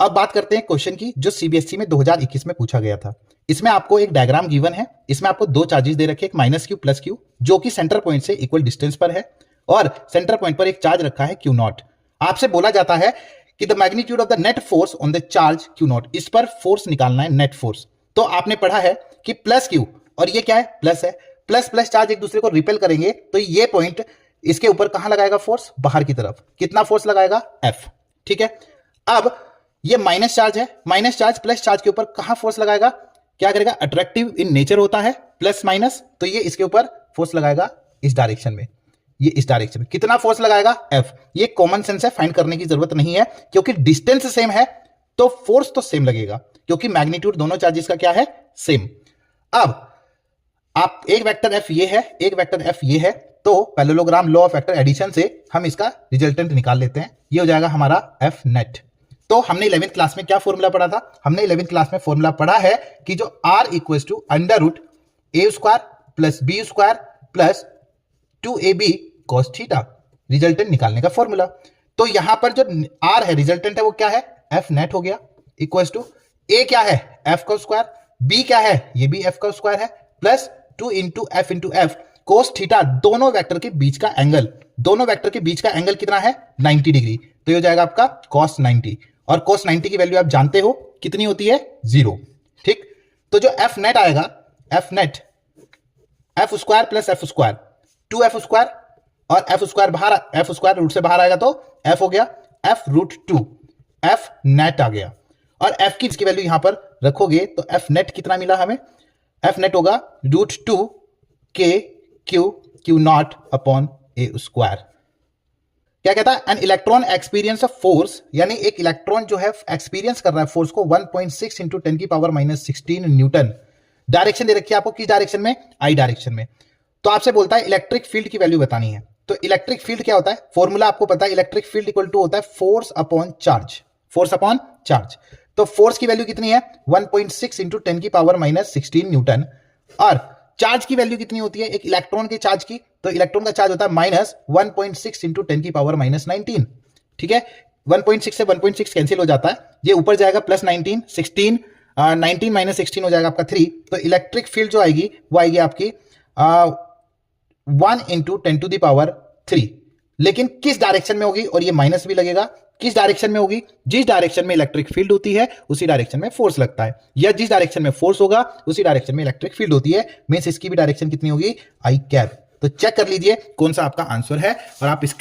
अब बात करते हैं क्वेश्चन की जो सीबीएसई में 2021 में पूछा गया था। इसमें आपको एक डायग्राम गिवन है, इसमें आपको दो चार्जेस दे रखे, एक माइनस क्यू प्लस क्यू, जो कि सेंटर पॉइंट से इक्वल डिस्टेंस पर है, और सेंटर पॉइंट पर एक चार्ज रखा है क्यू नॉट। आपसे बोला जाता है कि the magnitude of the net force on the charge Q not, इस पर फोर्स निकालना है, नेट फोर्स। तो आपने पढ़ा है कि प्लस क्यू और ये क्या है, प्लस है, प्लस प्लस चार्ज एक दूसरे को रिपेल करेंगे, तो ये पॉइंट इसके ऊपर कहां लगाएगा फोर्स, बाहर की तरफ। कितना फोर्स लगाएगा, एफ। ठीक है, अब ये माइनस चार्ज है, माइनस चार्ज प्लस चार्ज के ऊपर कहां फोर्स लगाएगा, क्या करेगा, अट्रैक्टिव इन नेचर होता है प्लस माइनस, तो ये इसके ऊपर फोर्स लगाएगा इस डायरेक्शन में, ये इस डायरेक्शन में। कितना फोर्स लगाएगा, एफ। ये कॉमन सेंस है, फाइंड करने की जरूरत नहीं है, क्योंकि डिस्टेंस सेम है तो फोर्स तो सेम लगेगा, क्योंकि मैग्नीट्यूड दोनों चार्जेस का क्या है, सेम। अब आप एक वेक्टर एफ ये है, एक वेक्टर एफ ये है, तो parallelogram law of vector addition से हम इसका रिजल्टेंट निकाल लेते हैं। ये हो जाएगा हमारा एफ नेट। तो हमने 11th क्लास में क्या फॉर्मूला पढ़ा था, हमने 11th क्लास में फॉर्मूला पढ़ा है कि जो r equals to under root a square plus b square plus 2ab cos theta, resultant निकालने का फॉर्मूला। तो यहां पर जो r है, रिजल्टेंट है, वो क्या है, एफ नेट हो गया, इक्वल्स टू a क्या है, एफ का स्क्वायर, b क्या है, ये भी एफ का स्क्वायर है, plus 2 into F cos theta, दोनों वेक्टर के बीच का एंगल, दोनों वेक्टर के बीच का एंगल कितना है, 90 डिग्री। तो ये हो जाएगा आपका cos 90, और cos 90 की वैल्यू आप जानते हो कितनी होती है, 0। ठीक, तो जो एफ नेट आएगा, F net F square plus F square, 2f square, और एफ स्क्वायर बाहर, एफ स्क्वायर रूट से बाहर आएगा तो एफ हो गया, एफ रूट 2, एफ नेट आ गया। और एफ की इसकी वैल्यू यहां पर रखोगे तो एफ नेट कितना मिला हमें, एफ नेट होगा रूट 2 के Q not upon A square. क्या कहता है, an electron experience of force, यानी एक इलेक्ट्रॉन जो है एक्सपीरियंस कर रहा है फोर्स को 1.6 इंटू 10 की पावर माइनस 16 न्यूटन। डायरेक्शन दे रखी है आपको, किस डायरेक्शन में, आई डायरेक्शन में। तो आपसे बोलता है इलेक्ट्रिक फील्ड की वैल्यू बतानी है। तो इलेक्ट्रिक फील्ड क्या होता है, फॉर्मूला आपको पता है, इलेक्ट्रिक फील्ड इक्वल टू होता है force upon charge, force upon charge. तो फोर्स की वैल्यू कितनी है, 1.6 इंटू 10 की पावर माइनस 16 न्यूटन। और चार्ज की वैल्यू कितनी होती है, एक इलेक्ट्रॉन के चार्ज की, तो इलेक्ट्रॉन का चार्ज होता है माइनस 1.6 इंटू 10 की पावर माइनस 19। ठीक है, 1.6 से 1.6 कैंसिल हो जाता है, ये ऊपर जाएगा प्लस 19, 16, 19 माइनस 16 हो जाएगा आपका 3। तो इलेक्ट्रिक फील्ड जो आएगी वो आएगी आपकी 1 इंटू 10 टू द पावर 3। लेकिन किस डायरेक्शन में होगी, और ये माइनस भी लगेगा, किस डायरेक्शन में होगी, जिस डायरेक्शन में इलेक्ट्रिक फील्ड होती है उसी डायरेक्शन में फोर्स लगता है, या जिस डायरेक्शन में फोर्स होगा उसी डायरेक्शन में इलेक्ट्रिक फील्ड होती है। मींस इसकी भी डायरेक्शन कितनी होगी, आई कैप। तो चेक कर लीजिए कौन सा आपका आंसर है, और आप स्क्रीन